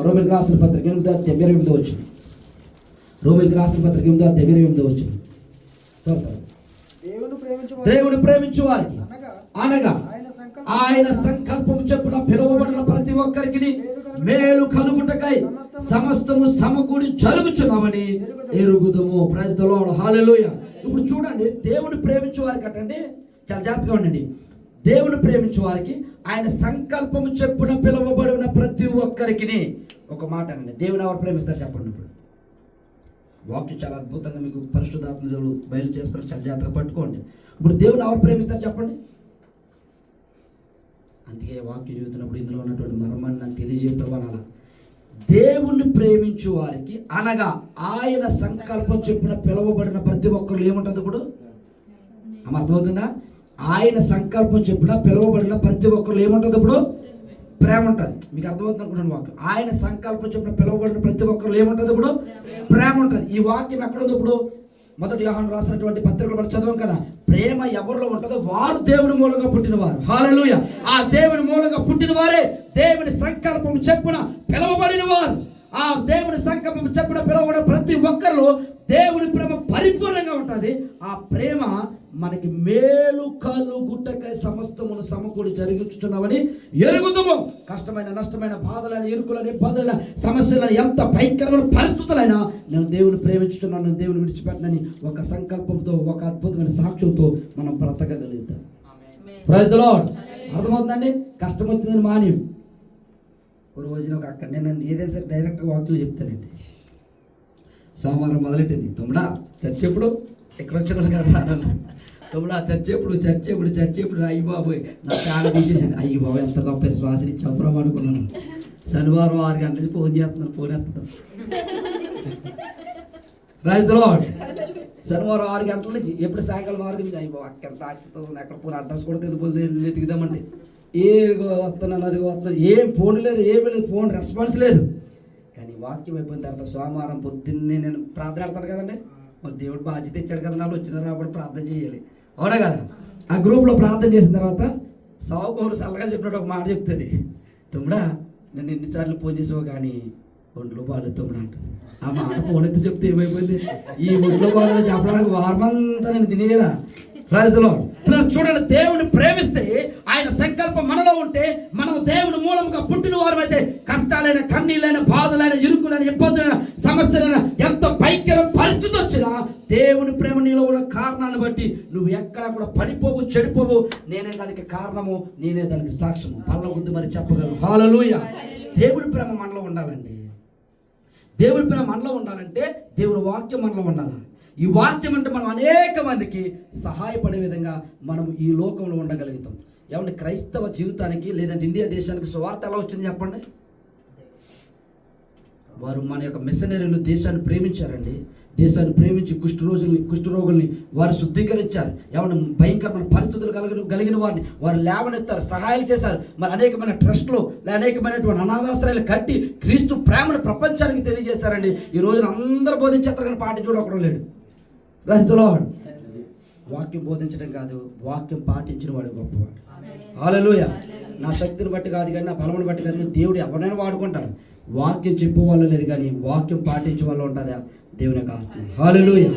రోమిలికి రాసిన పత్రిక 8:28 వచ్చింది. రోమిలికి రాసిన పత్రిక 8:28 వచ్చింది. దేవుని ప్రేమించు వారికి అనగా ఆయన సంకల్పము చొప్పున పిలువబడిన ప్రతి ఒక్కరికి మేలు కలుగుటకై సమస్తము సమకూడి జరుగుచున్నామని ఎరుగుదుము. ప్రైజ్ ది లార్డ్, హల్లెలూయా. ఇప్పుడు చూడండి, దేవుని ప్రేమించే వారికి అటండి, చాలా జాగ్రత్తగా ఉండండి. దేవుని ప్రేమించే వారికి ఆయన సంకల్పము చొప్పున పిలువబడిన ప్రతి ఒక్కరికి ఒక మాట అండి, దేవుని ఎవరు ప్రేమిస్తారు చెప్పండి. ఇప్పుడు వాక్యం చాలా అద్భుతంగా మీకు పరిశుద్ధాత్మ దేవుడు బయలు చేస్తారు, చాలా జాగ్రత్తగా పట్టుకోండి. ఇప్పుడు దేవుని ఎవరు ప్రేమిస్తారు చెప్పండి. అందుకే వాక్యం చదువుతున్నప్పుడు ఇందులో ఉన్నటువంటి మర్మాన్ని నాకు తెలియజేయవాలా. దేవుణ్ణి ప్రేమించు వారికి అనగా ఆయన సంకల్పం చెప్పిన పిలువబడిన ప్రతి ఒక్కరు ఏముంటుంది? ఇప్పుడు అర్థమవుతుందా? ఆయన సంకల్పం చెప్పిన పిలువబడిన ప్రతి ఒక్కరు ఏముంటుంది? ఇప్పుడు ప్రేమ ఉంటుంది. మీకు అర్థమవుతుంది అనుకుంటున్నాను వాక్యం. ఆయన సంకల్పం చెప్పిన పిలువబడిన ప్రతి ఒక్కరు ఏముంటుంది? ఇప్పుడు ప్రేమ ఉంటుంది. ఈ వాక్యం ఎక్కడుంది? ఇప్పుడు మొదటి యోహాను రాసినటువంటి పత్రికలు మనం చదవం కదా, ప్రేమ ఎవరిలో ఉంటుందో వారు దేవుని మూలంగా పుట్టినవారు. హల్లెలూయా. ఆ దేవుని మూలంగా పుట్టిన వారే దేవుని సంకల్పం చెప్పున పిలువబడిన వారు. ఆ దేవుని సంకల్పం చెప్పున పిలువబడిన ప్రతి ఒక్కరిలో దేవుని ప్రేమ పరిపూర్ణంగా ఉంటుంది. ఆ ప్రేమ మనకి మేలు కలుగుటకై సమస్తమును సమకూడి జరిగించుచున్నామని ఎరుగుదుము. కష్టమైన నష్టమైన బాధలైన ఇరుకులని ఇబ్బందులైన సమస్యలను ఎంత భయంకరమైన పరిస్థితులైనా నేను దేవుని ప్రేమించుతున్నాను, నేను దేవుని విడిచిపెట్టనని ఒక సంకల్పంతో ఒక అద్భుతమైన సాక్ష్యంతో మనం బ్రతకగలుగుతాం. Praise the lord. అర్థమవుతుందండి? కష్టం వచ్చిందని మాని ఒక రోజున ఒక అక్కడ నేను ఏదైనా సరే డైరెక్ట్గా వాక్యం చెప్తానండి. సోమవారం మొదలెట్టింది, తమ్ముడా చర్చ ఎప్పుడు ఇక్కడ వచ్చిన కదా తమ్ముడా చర్చ ఎప్పుడు అయ్యి బాబోయ్ నా కాలు తీసేసింది. అయ్యి బాబు ఎంత గొప్ప శ్వాసని చంపరం అనుకున్నాను. శనివారం 6 గంటల నుంచి ఫోన్ చేస్తున్నాను, ఫోన్ ఎత్తాను. Praise the Lord. శనివారం 6 గంటల నుంచి ఎప్పుడు సాయంకాలం 6 గంటల అయ్యి బాబు అక్కడ ఆశిస్తుంది, ఎక్కడ ఫోన్ అడ్రస్ కూడా ఎత్తుకుదామంటే ఏదిగో వస్తున్నాను అదిగో వస్తున్నాను, ఏం ఫోన్ లేదు, ఏమీ లేదు, ఫోన్ రెస్పాన్స్ లేదు. కానీ వాక్యం అయిపోయిన తర్వాత సోమవారం పొద్దున్నే నేను ప్రార్థన పెడతాను కదండి. మరి దేవుడు బాధ్యత ఇచ్చాడు కదా, నాలో వచ్చిన రాబడి ప్రార్థన చేయాలి, అవునా కదా? ఆ గ్రూప్లో ప్రార్థన చేసిన తర్వాత సావుకోరు చల్లగా చెప్పినట్టు ఒక మాట చెప్తుంది, తమ్ముడా నేను ఎన్నిసార్లు ఫోన్ చేసావు కానీ ఒంట్లో బాగాలేదు తమ్ముడా అంటుంది. ఆ మాట ఫోన్ ఎత్తి చెప్తే ఏమైపోయింది, ఈ ఒంట్లో బాగాలేదు చెప్పడానికి వారమంతా నేను తినేలా. Praise the lord. చూడండి, దేవుని ప్రేమిస్తే ఆయన సంకల్పం మనలో ఉంటే మనం దేవుని మూలంగా పుట్టిన వారు అయితే కష్టాలైన కన్నీళ్ళైన బాధలైన ఇరుకులైన ఇబ్బందులైన సమస్యలైన ఎంత భయంకర పరిస్థితి వచ్చినా దేవుని ప్రేమ నీలో ఉన్న కారణాన్ని బట్టి నువ్వు ఎక్కడ కూడా పడిపోవు, చెడిపోవు. నేనే దానికి కారణము, నేనే దానికి సాక్ష్యము. పళ్ళ గుద్దు మరి చెప్పగలను. హల్లెలూయా. దేవుని ప్రేమ మనలో ఉండాలండి. దేవుని ప్రేమ మనలో ఉండాలంటే దేవుని వాక్యం మనలో ఉండాలి. ఈ వాక్యం అంటే మనం అనేక మందికి సహాయపడే విధంగా మనం ఈ లోకంలో ఉండగలుగుతాం. ఏమంటే క్రైస్తవ జీవితానికి లేదంటే ఇండియా దేశానికి సువార్త ఎలా వచ్చింది చెప్పండి? వారు మన యొక్క మిషనరీలు దేశాన్ని ప్రేమించారండి. దేశాన్ని ప్రేమించి కుష్ఠరోగుల్ని వారు శుద్ధీకరించారు. ఏమన్నా భయంకరమైన పరిస్థితులు కలిగిన వారిని వారు లేవనెత్తారు, సహాయాలు చేశారు. మరి అనేకమైన ట్రస్టులు, అనేకమైనటువంటి అనాథాశ్రయాలు కట్టి క్రీస్తు ప్రేమను ప్రపంచానికి తెలియజేశారండి. ఈ రోజున అందరూ బోధించేస్తారు కానీ పాటించడం ఒకడు లేడు. Praise the Lord. వాక్యం బోధించడం కాదు, వాక్యం పాటించిన వాడు గొప్పవాడు. హల్లెలూయా. నా శక్తిని బట్టి కాదు కానీ, నా బలమును బట్టి కాదు కానీ, దేవుడు ఎవరైనా వాడుకుంటాడు. వాక్యం చెప్పే వాళ్ళు లేదు కానీ వాక్యం పాటించే వాళ్ళు ఉంటుందా దేవుని యొక్క ఆత్మ. హల్లెలూయా.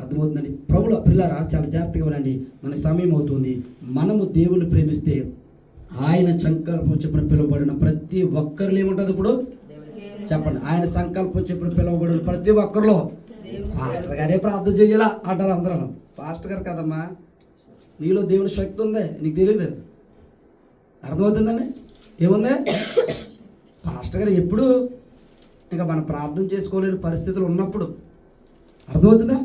అర్థమవుతుందండి. ప్రభుల పిల్లరా చాలా జాగ్రత్తగా ఉండండి. మన సమయం అవుతుంది. మనము దేవుని ప్రేమిస్తే ఆయన సంకల్పం చెప్పిన పిలువబడిన ప్రతి ఒక్కరిలో ఏముంటుంది? ఇప్పుడు చెప్పండి, ఆయన సంకల్పం చెప్పిన పిలువబడిన ప్రతి ఒక్కరిలో పాస్టర్ గారే ప్రార్థన చెయ్యాలా అంటారు అందరూ. పాస్టర్ గారు కదమ్మా, నీలో దేవుని శక్తి ఉంది, నీకు తెలియదు. అర్థమవుతుందండి? ఏముంది? పాస్టర్ గారు ఎప్పుడు ఇంకా మనం ప్రార్థన చేసుకోలేని పరిస్థితులు ఉన్నప్పుడు, అర్థమవుతుందా?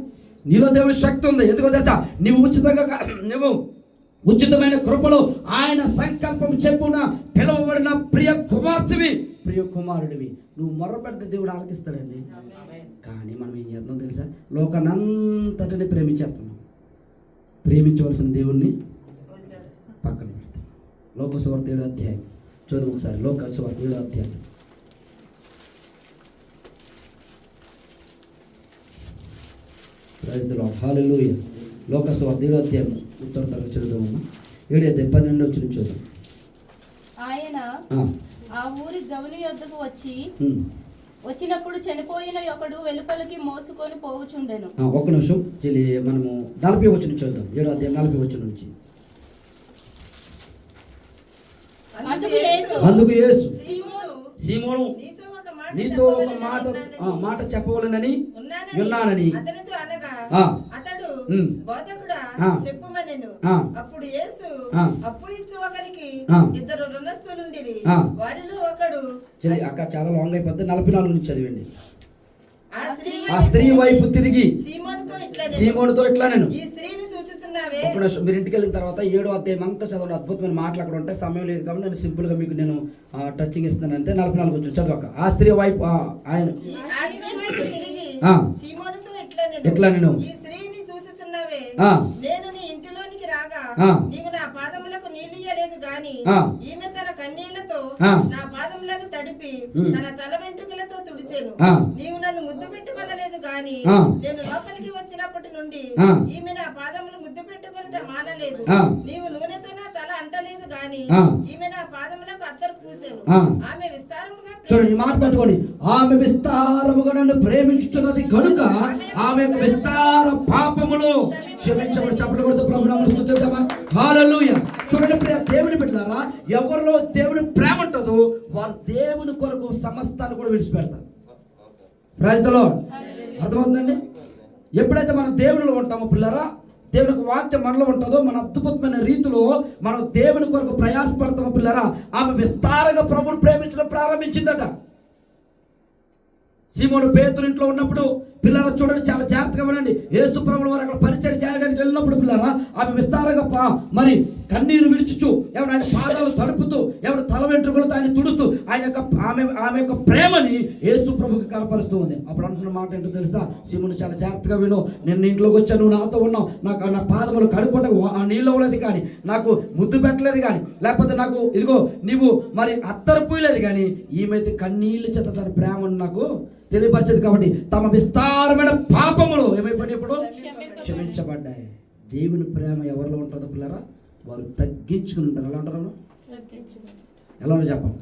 నీలో దేవుని శక్తి ఉంది. ఎందుకో తెలుసా? నువ్వు ఉచితమైన కృపలో ఆయన సంకల్పం చెప్పున పిలువబడిన ప్రియ కుమార్తెవి, ప్రియ కుమారుడివి. నువ్వు మొర్ర పెడితే దేవుడు ఆలకిస్తాడండి. కానీ మనం ఏం చేద్దాం తెలుసా? లోకానంతటిని ప్రేమించేస్తున్నాం. ప్రేమించవలసిన దేవుణ్ణి పక్కన పెడతాం. లోకసువార్త 7వ అధ్యాయం చదువు ఒకసారి. లోకసువార్త 7వ అధ్యాయం. Praise the lord. హల్లెలూయా. లోకసువార్త 7వ అధ్యాయం ఉత్తర తరగతి చదువుదామమ్మా. 7వ అధ్యాయం 12వ వచనం చూద్దాం. ఆయన ఆ ఊరి గవిని యొద్దకు వచ్చినప్పుడు చనిపోయిన ఒకడు వెలుపలికి మోసుకొని పోవుచుండెను. ఒక్క నిమిషం చెల్లి, మనము 40 వచనం చదువుదాం. 7వ అధ్యాయం 40 వచనం నుంచి. అందుకు యేసు సీమోను, నీతో ఒక మాట చెప్పవలనని ఉన్నానని అతడు బోధకుడా చెప్పుమనెను. అప్పుడు యేసు అప్పు ఇచ్చు ఒకరికి 2 రుణస్థులుండిరి. వారిలో ఒకడు అక్క చాలా లాంగ్ అయిపోద్ది. 44 నుంచి చదివండి. ఆ స్త్రీ వైపు తిరిగి సీమోనుతో ఇట్లా నేను ఈ స్త్రీని చూచుచున్నావే. మీరు ఇంటికి వెళ్ళిన తర్వాత 7వ అధ్యాయం అంతా చదవండి. అద్భుతమైన మాటలు అక్కడ ఉంటాయి. సమయం లేదు కాబట్టి నేను సింపుల్ గా మీకు నేను టచింగ్ ఇస్తున్నాను అంతే. 44 వచ్చి చదవక. ఆ స్త్రీ వైపు ఆయన ఎట్లా నేను ఈ స్త్రీని చూచుచున్నావే, నేను నీ ఇంటిలోనికి రాగా నీవు నా పాదములకు నీళ్ళియ్యలేదు గాని ఈమె తన కన్నీళ్లతో నా పాదములను తడిపి తన తల వెంట్రుకలతో తుడిచెను. నీవు నన్ను ముద్దు పెట్టుకొనలేదు గాని నేను లోపలికి వచ్చినప్పటి నుండి ఈమె నా పాదములు ముద్దు పెట్టుకొనుట మానలేదు. నీవు నూనెతో నా తల అంటలేదు గాని ఈమె నా పాదములకు అత్తరు పూసెను. ఆమె విస్తారముగా చూడండి, మాట పట్టుకోండి. ఆమె విస్తారముగా నన్ను ప్రేమించుతున్నది కనుక ఆమె యొక్క విస్తార పాపములు క్షమించబడి. చప్పట్లు కొడుతూ ప్రభు నామమున స్తుతిద్దామా? హల్లెలూయా. చూడండి ప్రియ దేవుని బిడ్డలారా, ఎవరిలో దేవుని ప్రేమ ఉంటుందో వారు దేవుని కొరకు సమస్తాన్ని కూడా విడిచిపెడతారు. Praise the lord. అర్థమవుతుందండి? ఎప్పుడైతే మనం దేవునిలో ఉంటామో పిల్లరా, దేవునికి వాక్యం మనలో ఉంటుందో, మన అద్భుతమైన రీతిలో మనం దేవుని కొరకు ప్రయాసపడతామో పిల్లరా, ఆమె విస్తారంగా ప్రభువును ప్రేమించడం ప్రారంభించిందట. సీమోను పేతురు ఇంట్లో ఉన్నప్పుడు పిల్లల చూడండి, చాలా జాగ్రత్తగా వినండి. యేసు ప్రభువు వారు అక్కడ పరిచయం చేయడానికి వెళ్ళినప్పుడు పిల్లరా, ఆమె విస్తారంగా మరి కన్నీరు విడుచుచు ఎవడు ఆయన పాదాలు తడుపుతూ ఎవడు తల వెంట్రుకలతో ఆయన తుడుస్తూ ఆయన యొక్క ఆమె యొక్క ప్రేమని యేసు ప్రభుకి కనపరుస్తూ ఉంది. అప్పుడు అంటున్న మాట ఏంటో తెలుసా? సీమోను చాలా జాగ్రత్తగా విను. నేను ఇంట్లోకి వచ్చాను, నువ్వు నాతో ఉన్నావు, నాకు నా పాదములు కడుక్కుంటే ఆ నీళ్ళు అవ్వలేదు కానీ, నాకు ముద్దు పెట్టలేదు కానీ, లేకపోతే నాకు ఇదిగో నీవు మరి అత్తరు పూయలేదు కానీ, ఈమెయితే కన్నీళ్ళు చేత తన ప్రేమను నాకు తెలియపరిచేది. కాబట్టి తమ విస్తారమైన పాపములు ఏమైపోయినాయి? ఇప్పుడు క్షమించబడ్డాయి. దేవుని ప్రేమ ఎవరిలో ఉంటుందో పిల్లరా, వారు తగ్గించుకుని ఉంటారు. ఎలా ఉంటారు? ఎలానో చెప్పాలి.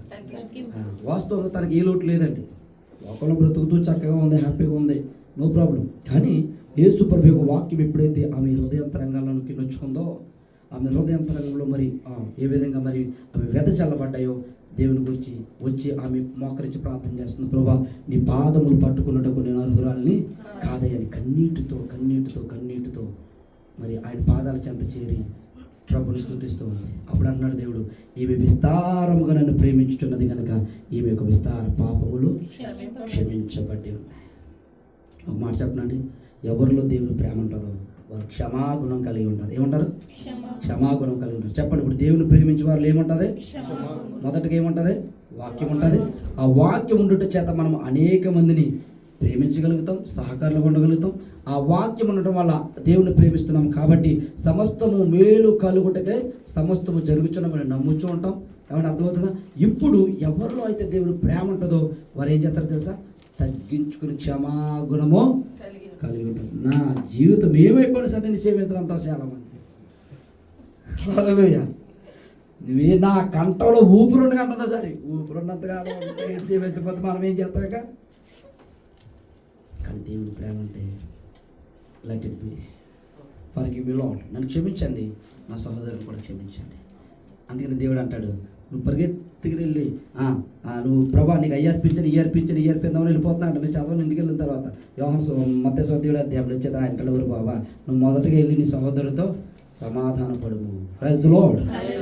వాస్తవంగా తనకి ఏ లోటు లేదండి. ఒకళ్ళు బ్రతుకుతూ చక్కగా ఉంది, హ్యాపీగా ఉంది, నో ప్రాబ్లం. కానీ యేసు ప్రభు యొక్క వాక్యం ఎప్పుడైతే ఆమె హృదయంతరంగాల్లోకి నొచ్చుకుందో, ఆమె హృదయంతరంగంలో మరి ఏ విధంగా మరి అవి వెదజల్లబడ్డాయో దేవుని గురించి వచ్చి ఆమె మోకరించి ప్రార్థన చేస్తుంది. ప్రభా, నీ పాదములు పట్టుకున్నటకు నేను అర్హురాల్ని కాదయ్యని కన్నీటితో కన్నీటితో కన్నీటితో మరి ఆయన పాదాల చెంత చేరి ప్రభుని స్తుతిస్తూ ఉంది. అప్పుడు అంటున్నాడు దేవుడు, ఈమె విస్తారముగా నన్ను ప్రేమించుచున్నది కనుక ఈమె యొక్క విస్తార పాపములు క్షమించబడి ఉన్నాయి. ఒక మాట చెప్పనండి, ఎవరిలో దేవుని ప్రేమ ఉంటుందో వారు క్షమాగుణం కలిగి ఉంటారు. ఏమంటారు? క్షమాగుణం కలిగి ఉంటారు. చెప్పండి, ఇప్పుడు దేవుని ప్రేమించే వాళ్ళు ఏముంటుంది? మొదటగా ఏముంటుంది? వాక్యం ఉంటుంది. ఆ వాక్యం ఉండుట చేత మనం అనేక మందిని ప్రేమించగలుగుతాం, సహకారులుగా ఉండగలుగుతాం. ఆ వాక్యం ఉండటం వల్ల దేవుని ప్రేమిస్తున్నాం కాబట్టి సమస్తము మేలు కలుగుటకే సమస్తము జరుగుతున్నామని నమ్ముతూ ఉంటాం. ఏమన్నా అర్థమవుతుందా? ఇప్పుడు ఎవరిలో అయితే దేవుని ప్రేమ ఉంటుందో వారు ఏం చేస్తారో తెలుసా? తగ్గించుకుని క్షమాగుణము కలిగి ఉంటుంది. నా జీవితం ఏమైపోయినా సరే నేను సేవించాలంటారు చాలామంది. హల్లెలూయా. నువ్వే నా కంటలో ఊపిరి కంటుందా సరే, ఊపిరి ఉన్నంతగా సేవించకపోతే మనం ఏం చేస్తాక. కానీ దేవుని ప్రేమ అంటే let it be, forgive me lord, నన్ను క్షమించండి, నా సహోదరుని కూడా క్షమించండి. అందుకని దేవుడు అంటాడు, నువ్వు పరిగెత్తికి వెళ్ళి నువ్వు ప్రభా నీకు అయ్యర్పిందామని వెళ్ళిపోతున్నాడు. మీరు చదవని ఇంటికి వెళ్ళిన తర్వాత యోహాను మత్తయి సువార్త అధ్యాయంలో వచ్చేది ఆయన కలవరు బాబా, నువ్వు మొదటగా వెళ్ళి నీ సహోదరుడితో సమాధాన పడుము. Praise the lord.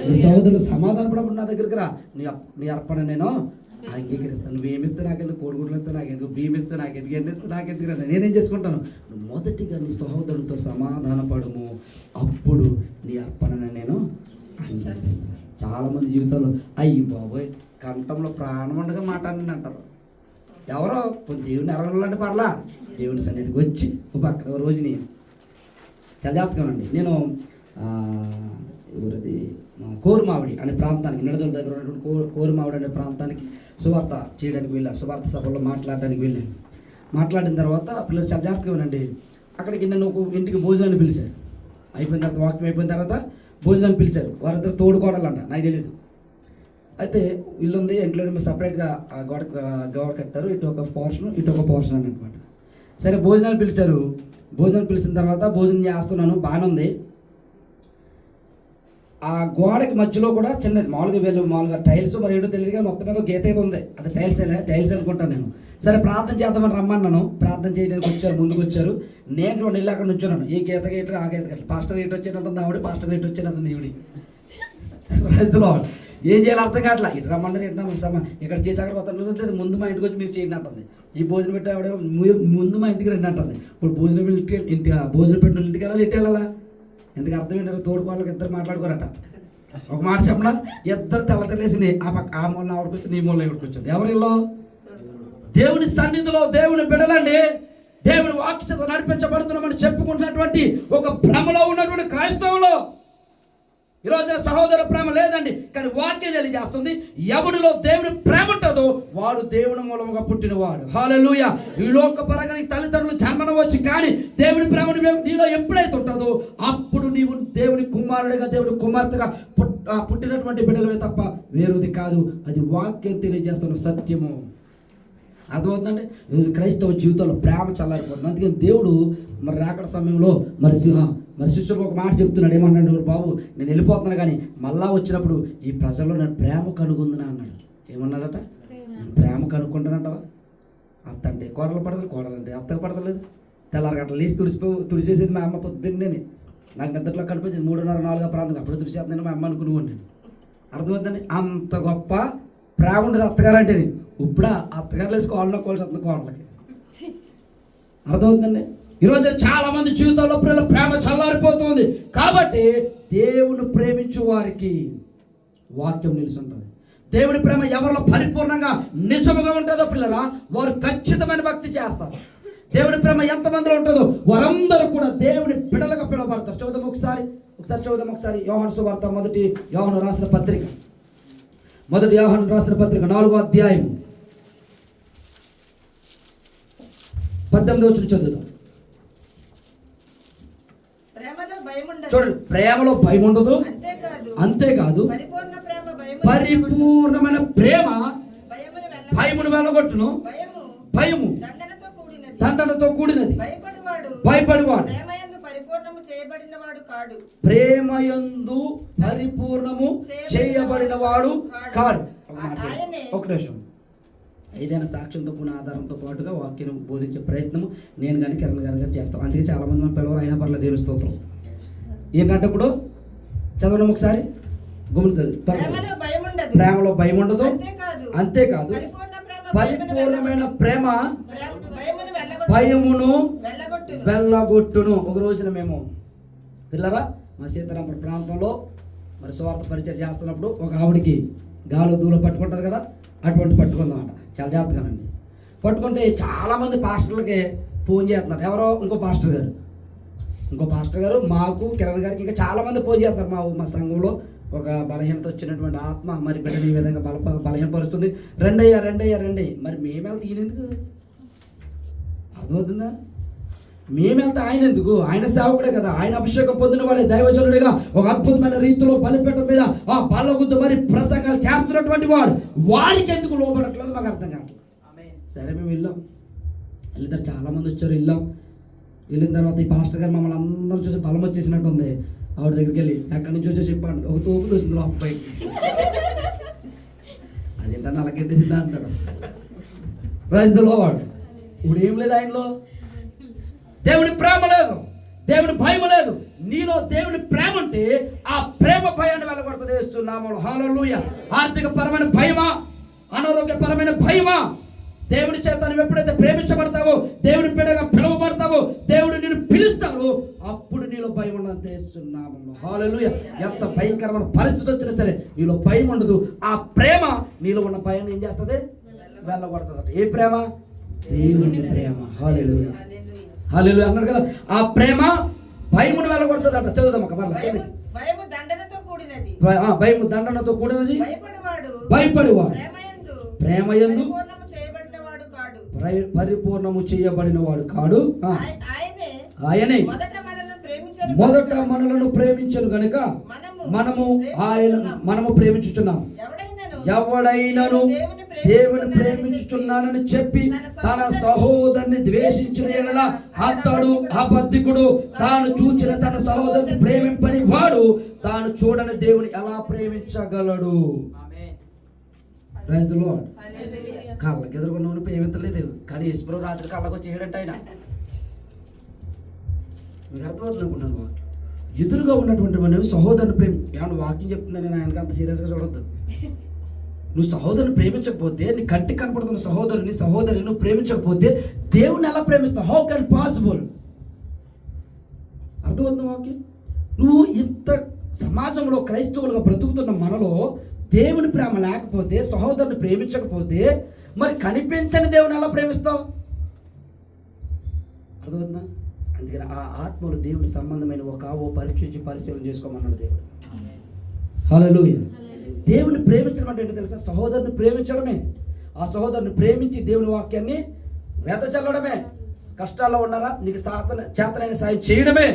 నీ సహోదరుడు సమాధాన పడప్పుడు నా దగ్గరికి రా, నీ అర్పణ నేను అంగీకరిస్తాను. నువ్వేమిస్తే నాకెందుకు, కోడిగుడ్లు ఇస్తే నాకెందుకు, బియ్యం ఇస్తే నాకెందుకు, ఎన్ని ఇస్తే నాకెందుకు, నేనేం చేసుకుంటాను? నువ్వు మొదటిగా నీ సహోదరుడితో సమాధాన పడము, అప్పుడు నీ అర్పణను నేను అంగీకరిస్తాను. చాలామంది జీవితాల్లో అయ్యి బాబోయ్ కంఠంలో ప్రాణం ఉండగా మాట్లాడండి అంటారు. ఎవరో దేవుని ఎరగలంటే పర్లా, దేవుని సన్నిధికి వచ్చి పక్కన రోజుని చాలా జాతకమండి. నేను ఎవరది కోరుమావిడి అనే ప్రాంతానికి, నిడదల దగ్గర ఉన్నటువంటి కోరుమావిడి అనే ప్రాంతానికి సువార్త చేయడానికి వెళ్ళాను. సువార్త సభలో మాట్లాడడానికి వెళ్ళాను. మాట్లాడిన తర్వాత పిల్లలు చాలా జాగ్రత్తగా ఉండండి. అక్కడికి నన్ను ఒక ఇంటికి భోజనాన్ని పిలిచారు. అయిపోయిన తర్వాత వాక్యం అయిపోయిన తర్వాత భోజనాన్ని పిలిచారు. వారిద్దరు తోడుకోవడాలంట, నాకు తెలియదు. అయితే ఇల్లు ఉంది, ఇంట్లో సపరేట్గా గోడ కట్టారు. ఇటు ఒక పోర్షన్ అని అనమాట. సరే భోజనాలు పిలిచారు. భోజనం పిలిచిన తర్వాత భోజనం చేస్తున్నాను, బాగానే ఉంది. ఆ గోడకి మధ్యలో కూడా చిన్నది మామూలుగా టైల్స్ మరి ఏంటో తెలియదు కానీ మొత్తం మీద గీత ఏదో ఉంది. అది టైల్స్ అనుకుంటాను నేను. సరే ప్రార్థన చేద్దామని రమ్మన్నాను. ప్రార్థన చేయడానికి వచ్చారు, ముందుకు వచ్చారు. నేను 2 ఇల్లు అక్కడ నుంచున్నాను. ఈ గీత గేటు ఆ గీత గేటు. పాస్టర్ గేట్ వచ్చినట్టుంది ఆవిడ, పాస్టర్ గేట్ వచ్చినట్టుంది ఈవిడి. ప్రజలో ఏం చేయాలి అర్థం కావట్లా. ఇటు రమ్మన్నారు, ఇక్కడ చేసి అక్కడ కొత్త ముందు మా ఇంటికి వచ్చి మీరు చేయండి అంటుంది. ఈ భోజనం పెట్టి ఆవిడ ముందు మా ఇంటికి రండి అంటుంది. ఇప్పుడు భోజనం పెట్టిన ఇంటికి వెళ్ళాలి, ఇటు వెళ్ళాలా? ఎందుకు అర్థం ఏంటంటే తోడుకోవాళ్ళకి ఇద్దరు మాట్లాడుకోరట. ఒక మాట చెప్పిన ఇద్దరు తెల్లతలేసి ఆ మూల ఆవిడకి వచ్చింది, ఈ మూల ఇవిడికి వచ్చింది. ఎవరిలో? దేవుని సన్నిధిలో దేవుని బిడ్డలండి, దేవుని వాక్యత నడిపించబడుతున్నామని చెప్పుకుంటున్నటువంటి ఒక భ్రమలో ఉన్నటువంటి క్రైస్తవులు ఈరోజు సహోదర ప్రేమ లేదండి. కానీ వాక్యం తెలియజేస్తుంది, ఎవడిలో దేవుని ప్రేమ ఉంటుందో వాడు దేవుని మూలముగా పుట్టినవాడు. హల్లెలూయా. ఈ లోక పరంగా తల్లిదండ్రులు జన్మనవచ్చు, కానీ దేవుని ప్రేమ నీలో ఎప్పుడైతే ఉంటుందో అప్పుడు నీవు దేవుని కుమారుడిగా దేవుని కుమార్తెగా పుట్టినటువంటి బిడ్డలవే తప్ప వేరేది కాదు. అది వాక్యం తెలియజేస్తున్న సత్యము. అర్థమవుతుందండి. క్రైస్తవ జీవితంలో ప్రేమ చల్లారిపోతుంది. అందుకని దేవుడు మరి రాకడ సమయంలో మరి శిష్యులకు ఒక మాట చెప్తున్నాడు. ఏమన్నాడు? బాబు నేను వెళ్ళిపోతున్నాను, కానీ మళ్ళా వచ్చినప్పుడు ఈ ప్రజల్లో నేను ప్రేమ కనుగొందునా అన్నాడు. ఏమన్నాడట? నేను ప్రేమ కనుక్కుంటానంటవా? అత్త అంటే కోడలు పడతలు, కోడలంటే అత్తకు పడతలేదు. తెల్లారగట్ల లేచి తుడిచేసేది మా అమ్మ పొద్దున్నే. నాకు నిద్రలో కనిపించేది 3:30-4 ప్రాంతం. అప్పుడు తుడిచేస్తాను మా అమ్మ అనుకునేవాడిని. అర్థమవుతుందండి. అంత గొప్ప ప్రేమ ఉండదు అత్తగారు అంటే. ఇప్పుడు అత్తగారు లేసి కోళ్ళలో కోల్సి కోళ్ళకి. అర్థమవుతుందండి. ఈరోజు చాలా మంది జీవితంలో ప్రేమ చల్లారిపోతుంది. కాబట్టి దేవుని ప్రేమించు వారికి వాక్యం నిలుచుంటుంది. దేవుని ప్రేమ ఎవరిలో పరిపూర్ణంగా నిజముగా ఉంటుందో పిల్లరా వారు ఖచ్చితమైన భక్తి చేస్తారు. దేవుని ప్రేమ ఎంతమందిలో ఉంటుందో వారందరూ కూడా దేవుని బిడ్డలుగా పిలువబడతారు. చూద్దాం ఒకసారి యోహాను సువార్త మొదటి యోహాను రాసిన పత్రిక 4వ అధ్యాయం 18వ వచనం చదువుదాం. చూడండి, ప్రేమలో భయం ఉండదు, అంతేకాదు పరిపూర్ణమైన ప్రేమ భయమును వెళ్ళగొట్టును. భయము దండనతో కూడినది. భయపడివాడు ప్రేమయందు పరిపూర్ణము చేయబడినవాడు కాడు. ఒక నిమిషం. ఏదైనా సాక్ష్యంతో పునః ఆధారంతో పాటుగా వాక్యం బోధించే ప్రయత్నం నేను కానీ కిరణ్ గారు కానీ చేస్తాం. అందుకే చాలా మంది మన పిల్లలు అయినా పర్లేదు దేవుని స్తోత్రం. ఏంటంటే ఇప్పుడు చదవడం ఒకసారి ప్రేమలో భయం ఉండదు, అంతేకాదు పరిపూర్ణమైన ప్రేమ భయమును వెళ్ళగొట్టును. ఒక రోజున మేము పిల్లరా మా సీతారామపురం ప్రాంతంలో మరి సువార్త పరిచయం చేస్తున్నప్పుడు ఒక ఆవిడికి గాలో దూరం పట్టుకుంటుంది కదా, అటువంటి పట్టుకుందామట. చాలా జాగ్రత్తగానండి. పట్టుకుంటే చాలామంది పాస్టర్లకి ఫోన్ చేస్తున్నారు. ఎవరో ఇంకో పాస్టర్ గారు మాకు కిరణ్ గారికి ఇంకా చాలామంది ఫోన్ చేస్తున్నారు. మా సంఘంలో ఒక బలహీనత వచ్చినటువంటి ఆత్మ మరి బిడ్డని ఈ విధంగా బలహీనపరుస్తుంది. రండి. మరి మేమెళ్తే ఈయన ఎందుకు? అర్థమవుతుందా? మేమెళ్తే ఆయన ఎందుకు? ఆయన సేవకుడే కదా, ఆయన అభిషేకం పొందిన వాడే దైవజనుడిగా ఒక అద్భుతమైన రీతిలో బలిపీఠం మీద బల్లగుద్దు మరి ప్రసంగాలు చేస్తున్నటువంటి వాడు. వారికి ఎందుకు లోపడట్లేదు మాకు అర్థం కావట్లేదు. సరే మేము వెళ్ళిద్దరు చాలా మంది వచ్చారు. వెళ్ళిన తర్వాత ఈ పాస్టర్ గారు మమ్మల్ని అందరూ చూసి బలం వచ్చేసినట్టు ఉంది. ఆవిడ దగ్గరికి వెళ్ళి ఎక్కడి నుంచి వచ్చి చెప్పండి, ఒక తోపు చూసింది లోపై. అదేంటని అలా గెట్టేసిందా అంటాడు. రాజులో వాడు ఇప్పుడు ఏం లేదు ఆయనలో. దేవుని ప్రేమ లేదు, దేవుని భయం లేదు. నీలో దేవుని ప్రేమ ఉంటే ఆ ప్రేమ భయాన్ని వెళ్ళగొడుతుంది యేసునామములో. హల్లెలూయా. ఆర్థిక పరమైన భయమా, అనారోగ్యపరమైన భయమా, దేవుడి చేత నువ్వు ఎప్పుడైతే ప్రేమించబడతావో, దేవుడి బిడ్డగా పిలువబడతావో, దేవుడు నిన్ను పిలుస్తాడు, అప్పుడు నీలో భయం ఉండదు యేసునామములో. హల్లెలూయా. ఎంత భయంకరమైన పరిస్థితి వచ్చినా సరే నీలో భయం ఉండదు. ఆ ప్రేమ నీలో ఉన్న భయాన్ని ఏం చేస్తుంది? వెళ్ళగొడుతుంది. ఏ ప్రేమ? దేవుని ప్రేమ. హల్లెలూయా. హల్లెలూయా అన్నాడు కదా. ఆ ప్రేమ భయమును వెళ్ళగొడుతుందట. చదువుదాం ఒక మరలా. భయము దండనతో కూడినది. భయపడివాడు ప్రేమయందు పరిపూర్ణము చేయబడిన వాడు కాడు. ఆయనే మొదట మనలను ప్రేమించను గనుక మనము ప్రేమించుచున్నాము. ఎవడైనను దేవుని ప్రేమించుచున్నానని చెప్పి తన సహోదరుని ద్వేషించిన యెడల అతడు అబద్ధికుడు. తాను చూచిన తన సహోదరుని ప్రేమింపని వాడు తాను చూడని దేవుని ఎలా ప్రేమించగలడు? Praise the lord. కళ్ళకి ఎదురుకున్న ప్రేమించలేదు, కానీ ఈశ్వరు రాత్రి కళ్ళకు వచ్చి ఏడంటే ఆయన మీకు అర్థమవుతుంది అనుకుంటున్నాను. వాక్యం ఎదురుగా ఉన్నటువంటి మనం సహోదరుని ప్రేమ ఏమన్నా వాక్యం చెప్తుందని నేను ఆయనకి అంత సీరియస్గా చూడొద్దు. నువ్వు సహోదరుని ప్రేమించకపోతే, నీ కంటికి కనపడుతున్న సహోదరిని నువ్వు ప్రేమించకపోతే దేవుని ఎలా ప్రేమిస్తావు? How can possible? అర్థమవుతుంది వాక్యం. నువ్వు ఇంత సమాజంలో క్రైస్తవులుగా బ్రతుకుతున్న మనలో దేవుని ప్రేమ లేకపోతే, సహోదరుని ప్రేమించకపోతే మరి కనిపించని దేవుని ఎలా ప్రేమిస్తావు? అర్థమవుతుందా? అందుకని ఆ ఆత్మలు దేవుని సంబంధమైన ఓ పరీక్షించి పరిశీలన చేసుకోమన్నాడు దేవుడు. హల్లెలూయా. దేవుని ప్రేమించడం అంటే ఏంటో తెలుసా? సహోదరుని ప్రేమించడమే. ఆ సహోదరుని ప్రేమించి దేవుని వాక్యాన్ని వెదజల్లడమే. కష్టాల్లో ఉన్నారా, నీకు చేతనైన సాయం చేయడమే.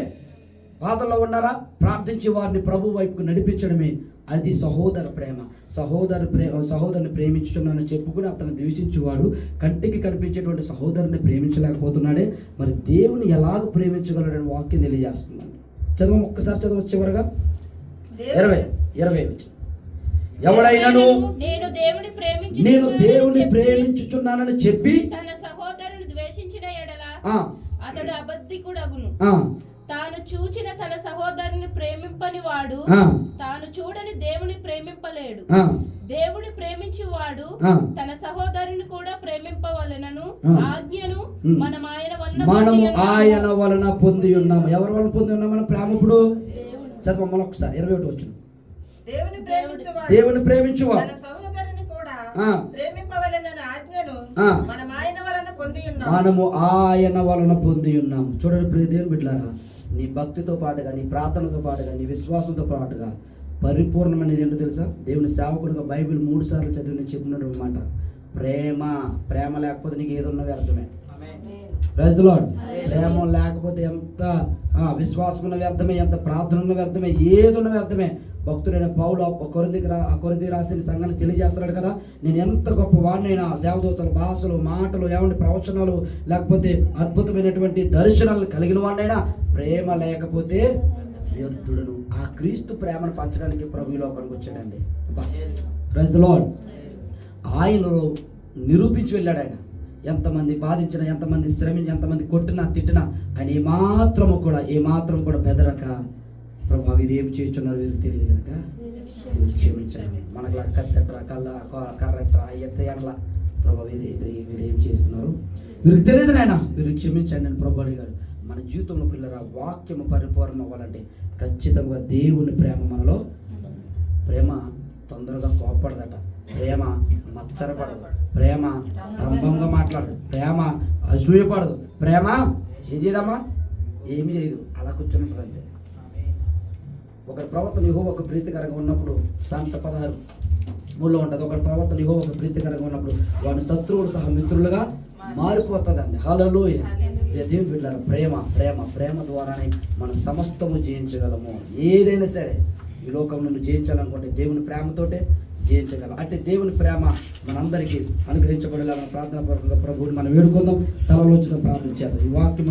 బాధల్లో ఉన్నారా, ప్రార్థించి వారిని ప్రభు వైపుకు నడిపించడమే. అది సహోదర ప్రేమ. సహోదరుని ప్రేమించుతున్నానని చెప్పుకుని అతను ద్వేషించేవాడు కంటికి కనిపించేటువంటి సహోదరుని ప్రేమించలేకపోతున్నాడే, మరి దేవుని ఎలాగ ప్రేమించగలడని వాక్యం తెలియజేస్తుందండి. చదువు ఒక్కసారి చదువు చివరగా 20 వచ్చి. ఎవడైనను నేను దేవుని ప్రేమించుచున్నానని చెప్పి తన సహోదరుని ద్వేషించిన యెడల అతడు అబద్ధికుడగును. తాను చూచిన తన సహోదరుని ప్రేమింపని వాడు తాను చూడని దేవుని ప్రేమింపలేడు. దేవుని ప్రేమించి వాడు తన సహోదరుని కూడా ప్రేమింపవలెనను ఆజ్ఞను మనము ఆయన వలన పొంది ఉన్నాము. ఎవరి వలన పొంది ఉన్నాం మనం ప్రేమ? ఇప్పుడు చదువు మళ్ళీ ఒకసారి 21 వచ్చును. దేవుని ప్రేమించువా మనము ఆయన వలన పొంది ఉన్నాము. చూడండి ప్రియ దేవుని బిడ్డలారా, నీ భక్తితో పాటుగా, నీ ప్రార్థనతో పాటుగా, నీ విశ్వాసంతో పాటుగా పరిపూర్ణమైనది ఏంటో తెలుసా? దేవుని సేవకుడిగా బైబిల్ 3 సార్లు చదివి నేను చెప్పినట్టు అనమాట. ప్రేమ లేకపోతే నీకు ఏదున్నా వ్యర్థమే. Praise the lord. ప్రేమ లేకపోతే ఎంత విశ్వాసం ఉన్న వ్యర్థమే, ఎంత ప్రార్థన ఉన్న వ్యర్థమే, ఏదున్న వ్యర్థమే. భక్తుడైన పౌలు కొరింథీ రాసిన సంఘాన్ని తెలియజేస్తున్నాడు కదా, నేను ఎంత గొప్ప వాడినైనా, దేవదూతల భాషలు, మాటలు, ఏమంటే ప్రవచనాలు, లేకపోతే అద్భుతమైనటువంటి దర్శనాలు కలిగిన వాడినైనా ప్రేమ లేకపోతే వ్యర్థుడును. ఆ క్రీస్తు ప్రేమను పంచడానికి ప్రభు ఈ లోకానికి వచ్చాడండి. Praise the Lord. ఆయనలో నిరూపించి వెళ్ళాడు ఆయన. ఎంతమంది బాధించినా, ఎంతమంది ఎంతమంది కొట్టినా, తిట్టినా ఆయన ఏమాత్రం కూడా బెదరక, ప్రభు వీరు ఏం చేస్తున్నారు వీరికి తెలియదు కనుక వీరు క్షమించండి. మనకు కత్తెట్రా, కర్రెట్రా, ఎట్లా ప్రభు వీరు ఏం చేస్తున్నారు వీరికి తెలియదు నాయన, వీరికి క్షమించండి అని ప్రభు అడిగాడు. మన జీవితంలో పిల్లల వాక్యము పరిపూర్ణం అవ్వాలంటే ఖచ్చితంగా దేవుని ప్రేమ మనలో. ప్రేమ తొందరగా కోపడదట, ప్రేమ మచ్చరపడదు, ప్రేమ దంభంగా మాట్లాడదు, ప్రేమ అసూయపడదు, ప్రేమ ఏం చేయదమ్మా, ఏమి చేయదు, అలా కూర్చొని ఉంటుంది అంతే. ఒకరి ప్రవర్తన యెహోవాకు ప్రీతికరంగా ఉన్నప్పుడు సామెత 16:3 ఉంటుంది. ఒకరి ప్రవర్తన యెహోవాకు ప్రీతికరంగా ఉన్నప్పుడు వాని శత్రువులు సహా మిత్రులుగా మారిపోతుందండి. హల్లెలూయా. దేవుని బిడ్డలారా, ప్రేమ ద్వారానే మనం సమస్తము జయించగలము. ఏదైనా సరే ఈ లోకంలో నువ్వు జయించాలనుకుంటే దేవుని ప్రేమతోటే జయించగలం. అంటే దేవుని ప్రేమ మనందరికీ అనుగ్రహించబడేలా ప్రార్థన పూర్వకంగా ప్రభువుని మనం వేడుకుందాం. తలలోంచుదాం, ప్రార్థన చేద్దాం. ఈ వాక్యం